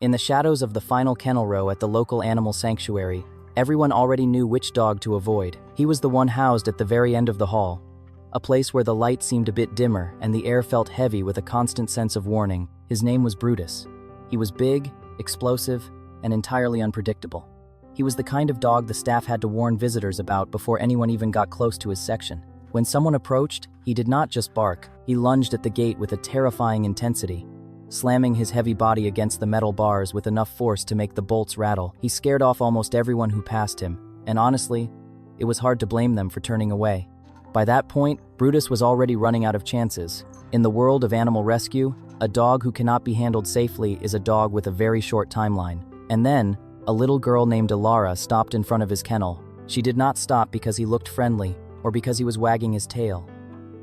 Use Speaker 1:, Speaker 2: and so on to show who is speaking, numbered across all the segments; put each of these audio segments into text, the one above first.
Speaker 1: In the shadows of the final kennel row at the local animal sanctuary, everyone already knew which dog to avoid. He was the one housed at the very end of the hall, a place where the light seemed a bit dimmer and the air felt heavy with a constant sense of warning. His name was Brutus. He was big, explosive, and entirely unpredictable. He was the kind of dog the staff had to warn visitors about before anyone even got close to his section. When someone approached, he did not just bark, he lunged at the gate with a terrifying intensity, slamming his heavy body against the metal bars with enough force to make the bolts rattle. He scared off almost everyone who passed him, and honestly, it was hard to blame them for turning away. By that point, Brutus was already running out of chances. In the world of animal rescue, a dog who cannot be handled safely is a dog with a very short timeline. And then, a little girl named Elara stopped in front of his kennel. She did not stop because he looked friendly or because he was wagging his tail.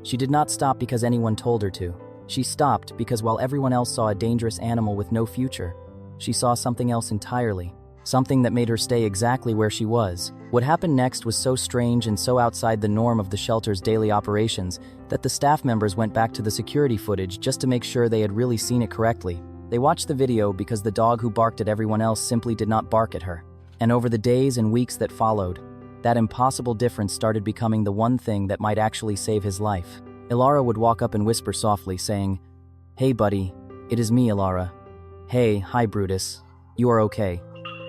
Speaker 1: She did not stop because anyone told her to. She stopped because while everyone else saw a dangerous animal with no future, she saw something else entirely, something that made her stay exactly where she was. What happened next was so strange and so outside the norm of the shelter's daily operations that the staff members went back to the security footage just to make sure they had really seen it correctly. They watched the video because the dog who barked at everyone else simply did not bark at her. And over the days and weeks that followed, that impossible difference started becoming the one thing that might actually save his life. Elara would walk up and whisper softly, saying, "Hey buddy, it is me, Elara. Hey, hi Brutus. You are okay."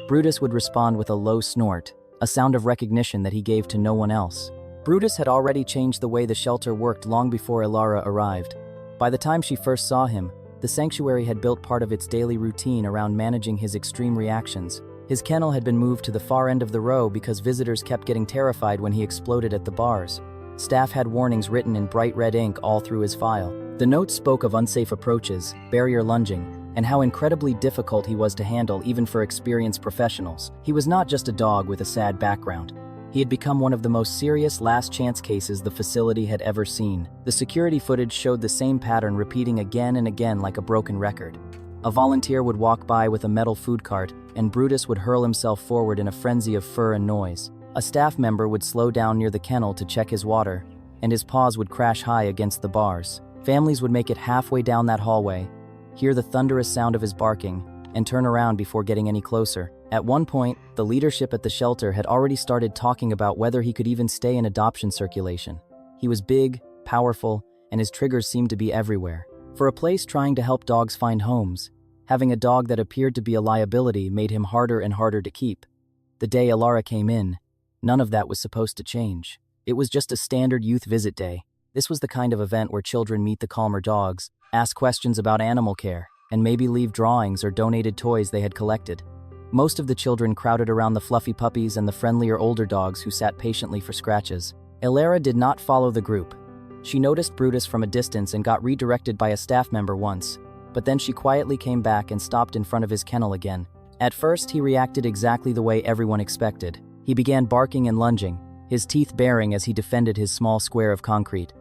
Speaker 1: Brutus would respond with a low snort, a sound of recognition that he gave to no one else. Brutus had already changed the way the shelter worked long before Elara arrived. By the time she first saw him, the sanctuary had built part of its daily routine around managing his extreme reactions. His kennel had been moved to the far end of the row because visitors kept getting terrified when he exploded at the bars. Staff had warnings written in bright red ink all through his file. The notes spoke of unsafe approaches, barrier lunging, and how incredibly difficult he was to handle even for experienced professionals. He was not just a dog with a sad background. He had become one of the most serious last-chance cases the facility had ever seen. The security footage showed the same pattern repeating again and again like a broken record. A volunteer would walk by with a metal food cart, and Brutus would hurl himself forward in a frenzy of fur and noise. A staff member would slow down near the kennel to check his water, and his paws would crash high against the bars. Families would make it halfway down that hallway, hear the thunderous sound of his barking, and turn around before getting any closer. At one point, the leadership at the shelter had already started talking about whether he could even stay in adoption circulation. He was big, powerful, and his triggers seemed to be everywhere. For a place trying to help dogs find homes, having a dog that appeared to be a liability made him harder and harder to keep. The day Elara came in, none of that was supposed to change. It was just a standard youth visit day. This was the kind of event where children meet the calmer dogs, ask questions about animal care, and maybe leave drawings or donated toys they had collected. Most of the children crowded around the fluffy puppies and the friendlier older dogs who sat patiently for scratches. Elara did not follow the group. She noticed Brutus from a distance and got redirected by a staff member once, but then she quietly came back and stopped in front of his kennel again. At first, he reacted exactly the way everyone expected. He began barking and lunging, his teeth baring as he defended his small square of concrete.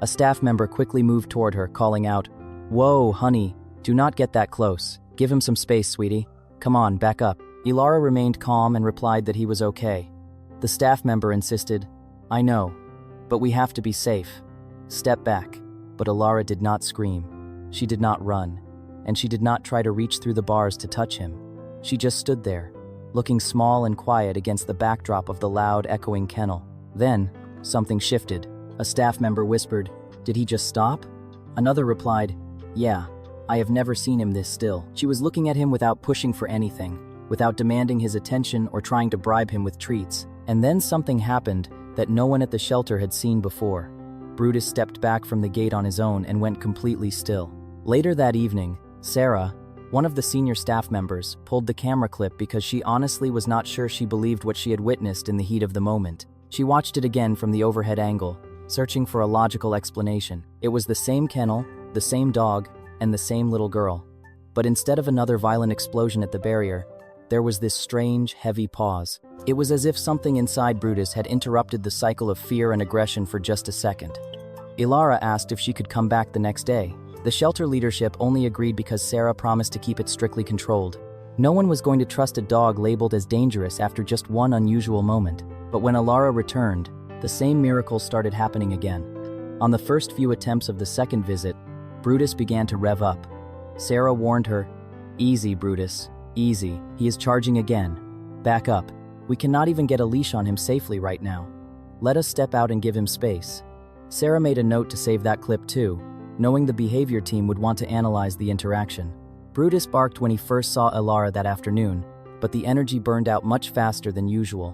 Speaker 1: A staff member quickly moved toward her, calling out, "Whoa, honey, do not get that close. Give him some space, sweetie. Come on, back up." Elara remained calm and replied that he was okay. The staff member insisted, "I know, but we have to be safe. Step back." But Elara did not scream. She did not run, and she did not try to reach through the bars to touch him. She just stood there, looking small and quiet against the backdrop of the loud, echoing kennel. Then, something shifted. A staff member whispered, "Did he just stop?" Another replied, "Yeah, I have never seen him this still." She was looking at him without pushing for anything, without demanding his attention or trying to bribe him with treats. And then something happened that no one at the shelter had seen before. Brutus stepped back from the gate on his own and went completely still. Later that evening, Sarah, one of the senior staff members, pulled the camera clip because she honestly was not sure she believed what she had witnessed in the heat of the moment. She watched it again from the overhead angle, searching for a logical explanation. It was the same kennel, the same dog, and the same little girl. But instead of another violent explosion at the barrier, there was this strange, heavy pause. It was as if something inside Brutus had interrupted the cycle of fear and aggression for just a second. Elara asked if she could come back the next day. The shelter leadership only agreed because Sarah promised to keep it strictly controlled. No one was going to trust a dog labeled as dangerous after just one unusual moment. But when Elara returned, the same miracles started happening again. On the first few attempts of the second visit, Brutus began to rev up. Sarah warned her, Easy, Brutus. Easy. He is charging again. Back up. We cannot even get a leash on him safely right now. Let us step out and give him space. Sarah made a note to save that clip too, knowing the behavior team would want to analyze the interaction. Brutus barked when he first saw Elara that afternoon, but the energy burned out much faster than usual.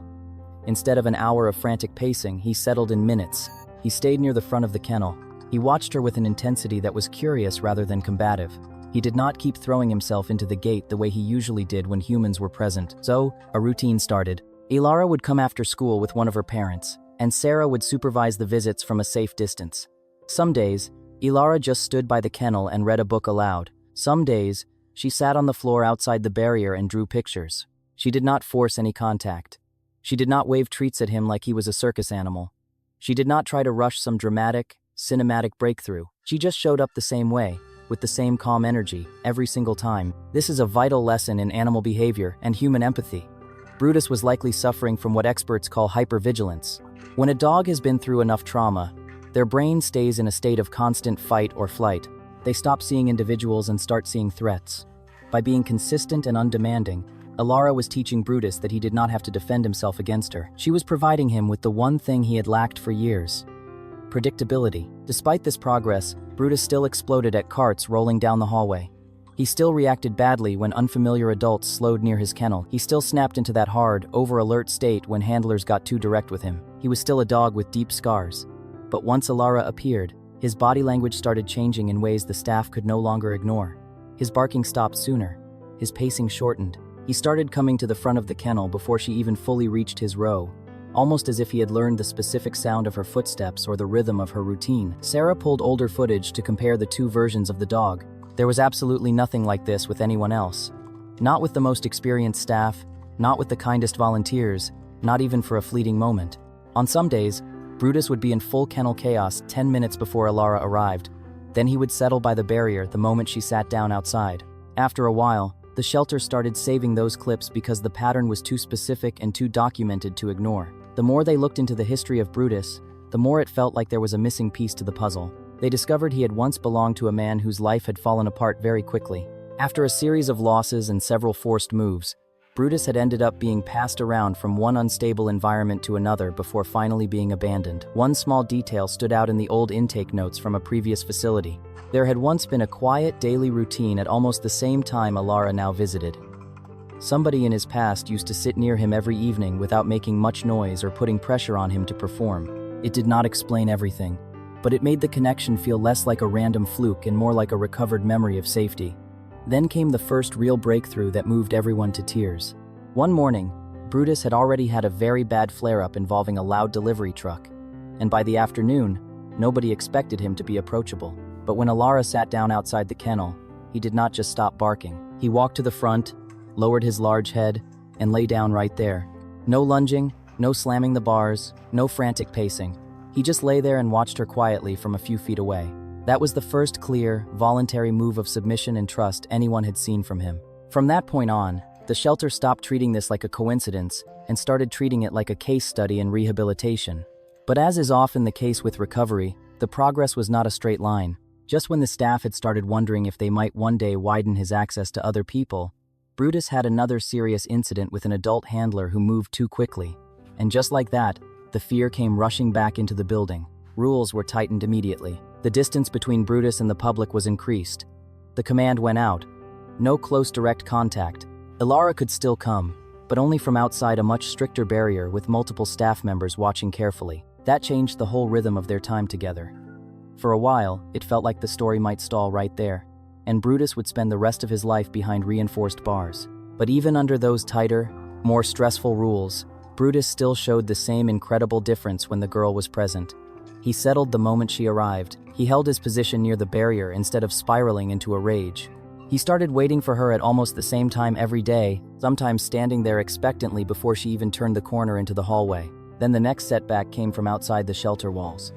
Speaker 1: Instead of an hour of frantic pacing, he settled in minutes. He stayed near the front of the kennel. He watched her with an intensity that was curious rather than combative. He did not keep throwing himself into the gate the way he usually did when humans were present. So, a routine started. Elara would come after school with one of her parents, and Sarah would supervise the visits from a safe distance. Some days, Elara just stood by the kennel and read a book aloud. Some days, she sat on the floor outside the barrier and drew pictures. She did not force any contact. She did not wave treats at him like he was a circus animal. She did not try to rush some dramatic, cinematic breakthrough. She just showed up the same way, with the same calm energy, every single time. This is a vital lesson in animal behavior and human empathy. Brutus was likely suffering from what experts call hypervigilance. When a dog has been through enough trauma, their brain stays in a state of constant fight or flight. They stop seeing individuals and start seeing threats. By being consistent and undemanding, Elara was teaching Brutus that he did not have to defend himself against her. She was providing him with the one thing he had lacked for years: predictability. Despite this progress, Brutus still exploded at carts rolling down the hallway. He still reacted badly when unfamiliar adults slowed near his kennel. He still snapped into that hard, over-alert state when handlers got too direct with him. He was still a dog with deep scars. But once Elara appeared, his body language started changing in ways the staff could no longer ignore. His barking stopped sooner. His pacing shortened. He started coming to the front of the kennel before she even fully reached his row, almost as if he had learned the specific sound of her footsteps or the rhythm of her routine. Sarah pulled older footage to compare the two versions of the dog. There was absolutely nothing like this with anyone else. Not with the most experienced staff, not with the kindest volunteers, not even for a fleeting moment. On some days, Brutus would be in full kennel chaos 10 minutes before Elara arrived. Then he would settle by the barrier the moment she sat down outside. After a while, the shelter started saving those clips because the pattern was too specific and too documented to ignore. The more they looked into the history of Brutus, the more it felt like there was a missing piece to the puzzle. They discovered he had once belonged to a man whose life had fallen apart very quickly. After a series of losses and several forced moves, Brutus had ended up being passed around from one unstable environment to another before finally being abandoned. One small detail stood out in the old intake notes from a previous facility. There had once been a quiet daily routine at almost the same time Elara now visited. Somebody in his past used to sit near him every evening without making much noise or putting pressure on him to perform. It did not explain everything, but it made the connection feel less like a random fluke and more like a recovered memory of safety. Then came the first real breakthrough that moved everyone to tears. One morning, Brutus had already had a very bad flare-up involving a loud delivery truck, and by the afternoon, nobody expected him to be approachable. But when Elara sat down outside the kennel, he did not just stop barking. He walked to the front, lowered his large head, and lay down right there. No lunging, no slamming the bars, no frantic pacing. He just lay there and watched her quietly from a few feet away. That was the first clear, voluntary move of submission and trust anyone had seen from him. From that point on, the shelter stopped treating this like a coincidence and started treating it like a case study in rehabilitation. But as is often the case with recovery, the progress was not a straight line. Just when the staff had started wondering if they might one day widen his access to other people, Brutus had another serious incident with an adult handler who moved too quickly. And just like that, the fear came rushing back into the building. Rules were tightened immediately. The distance between Brutus and the public was increased. The command went out. No close direct contact. Elara could still come, but only from outside a much stricter barrier with multiple staff members watching carefully. That changed the whole rhythm of their time together. For a while, it felt like the story might stall right there, and Brutus would spend the rest of his life behind reinforced bars. But even under those tighter, more stressful rules, Brutus still showed the same incredible difference when the girl was present. He settled the moment she arrived. He held his position near the barrier instead of spiraling into a rage. He started waiting for her at almost the same time every day, sometimes standing there expectantly before she even turned the corner into the hallway. Then the next setback came from outside the shelter walls.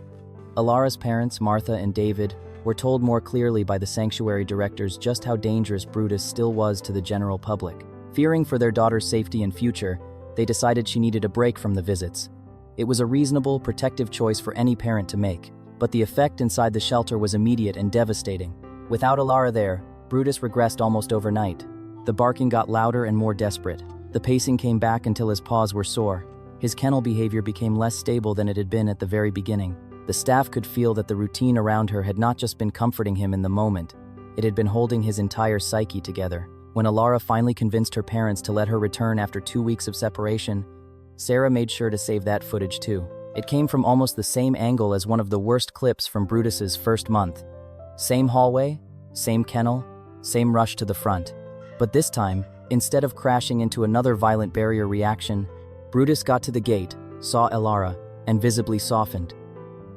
Speaker 1: Elara's parents, Martha and David, were told more clearly by the sanctuary directors just how dangerous Brutus still was to the general public. Fearing for their daughter's safety and future, they decided she needed a break from the visits. It was a reasonable, protective choice for any parent to make, but the effect inside the shelter was immediate and devastating. Without Elara there, Brutus regressed almost overnight. The barking got louder and more desperate. The pacing came back until his paws were sore. His kennel behavior became less stable than it had been at the very beginning. The staff could feel that the routine around her had not just been comforting him in the moment, it had been holding his entire psyche together. When Elara finally convinced her parents to let her return after 2 weeks of separation, Sarah made sure to save that footage too. It came from almost the same angle as one of the worst clips from Brutus's first month. Same hallway, same kennel, same rush to the front. But this time, instead of crashing into another violent barrier reaction, Brutus got to the gate, saw Elara, and visibly softened.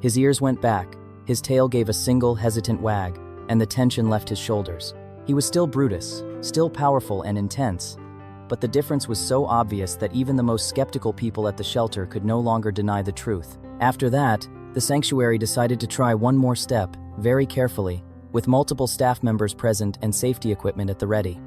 Speaker 1: His ears went back, his tail gave a single hesitant wag, and the tension left his shoulders. He was still Brutus, still powerful and intense, but the difference was so obvious that even the most skeptical people at the shelter could no longer deny the truth. After that, the sanctuary decided to try one more step, very carefully, with multiple staff members present and safety equipment at the ready.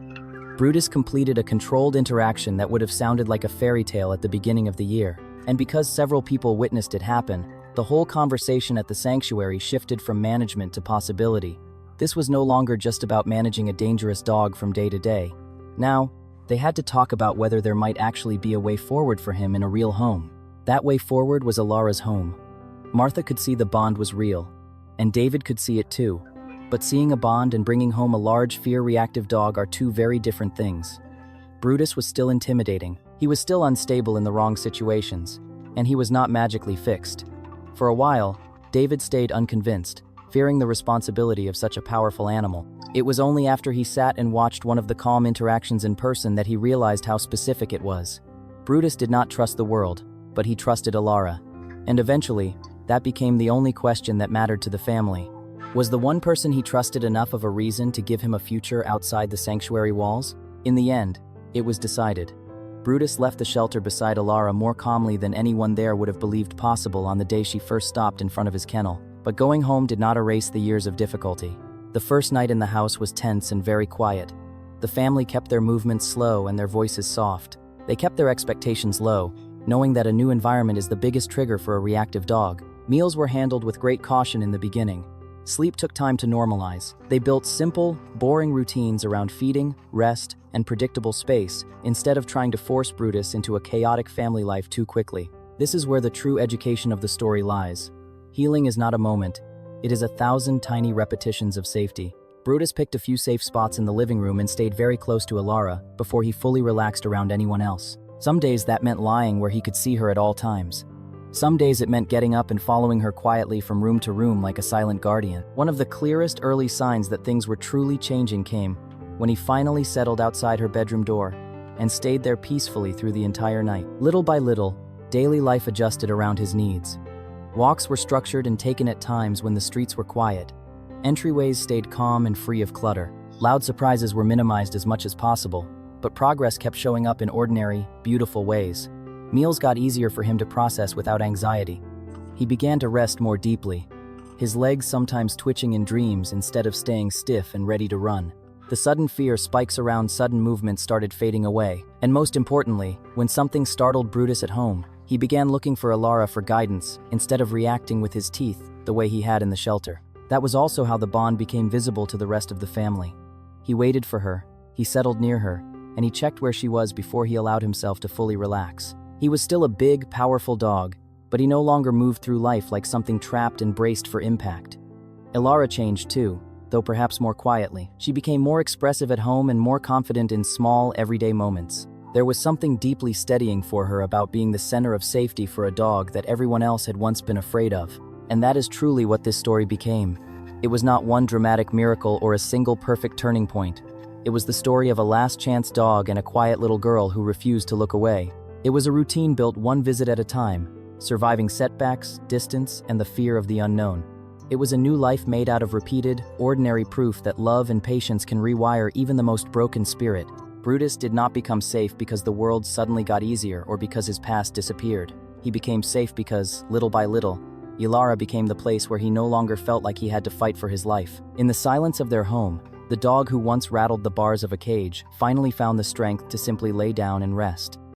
Speaker 1: Brutus completed a controlled interaction that would have sounded like a fairy tale at the beginning of the year, and because several people witnessed it happen, the whole conversation at the sanctuary shifted from management to possibility. This was no longer just about managing a dangerous dog from day to day. Now, they had to talk about whether there might actually be a way forward for him in a real home. That way forward was Elara's home. Martha could see the bond was real, and David could see it too. But seeing a bond and bringing home a large, fear-reactive dog are two very different things. Brutus was still intimidating. He was still unstable in the wrong situations, and he was not magically fixed. For a while, David stayed unconvinced, fearing the responsibility of such a powerful animal. It was only after he sat and watched one of the calm interactions in person that he realized how specific it was. Brutus did not trust the world, but he trusted Elara. And eventually, that became the only question that mattered to the family. Was the one person he trusted enough of a reason to give him a future outside the sanctuary walls? In the end, it was decided. Brutus left the shelter beside Elara more calmly than anyone there would have believed possible on the day she first stopped in front of his kennel. But going home did not erase the years of difficulty. The first night in the house was tense and very quiet. The family kept their movements slow and their voices soft. They kept their expectations low, knowing that a new environment is the biggest trigger for a reactive dog. Meals were handled with great caution in the beginning. Sleep took time to normalize. They built simple, boring routines around feeding, rest, and predictable space, instead of trying to force Brutus into a chaotic family life too quickly. This is where the true education of the story lies. Healing is not a moment. It is 1,000 tiny repetitions of safety. Brutus picked a few safe spots in the living room and stayed very close to Elara before he fully relaxed around anyone else. Some days that meant lying where he could see her at all times. Some days it meant getting up and following her quietly from room to room like a silent guardian. One of the clearest early signs that things were truly changing came when he finally settled outside her bedroom door and stayed there peacefully through the entire night. Little by little, daily life adjusted around his needs. Walks were structured and taken at times when the streets were quiet. Entryways stayed calm and free of clutter. Loud surprises were minimized as much as possible, but progress kept showing up in ordinary, beautiful ways. Meals got easier for him to process without anxiety. He began to rest more deeply, his legs sometimes twitching in dreams instead of staying stiff and ready to run. The sudden fear spikes around sudden movement started fading away, and most importantly, when something startled Brutus at home, he began looking for Elara for guidance instead of reacting with his teeth the way he had in the shelter. That was also how the bond became visible to the rest of the family. He waited for her, he settled near her, and he checked where she was before he allowed himself to fully relax. He was still a big, powerful dog, but he no longer moved through life like something trapped and braced for impact. Elara changed too, though perhaps more quietly. She became more expressive at home and more confident in small, everyday moments. There was something deeply steadying for her about being the center of safety for a dog that everyone else had once been afraid of. And that is truly what this story became. It was not one dramatic miracle or a single perfect turning point. It was the story of a last-chance dog and a quiet little girl who refused to look away. It was a routine built one visit at a time, surviving setbacks, distance, and the fear of the unknown. It was a new life made out of repeated, ordinary proof that love and patience can rewire even the most broken spirit. Brutus did not become safe because the world suddenly got easier or because his past disappeared. He became safe because, little by little, Elara became the place where he no longer felt like he had to fight for his life. In the silence of their home, the dog who once rattled the bars of a cage finally found the strength to simply lay down and rest.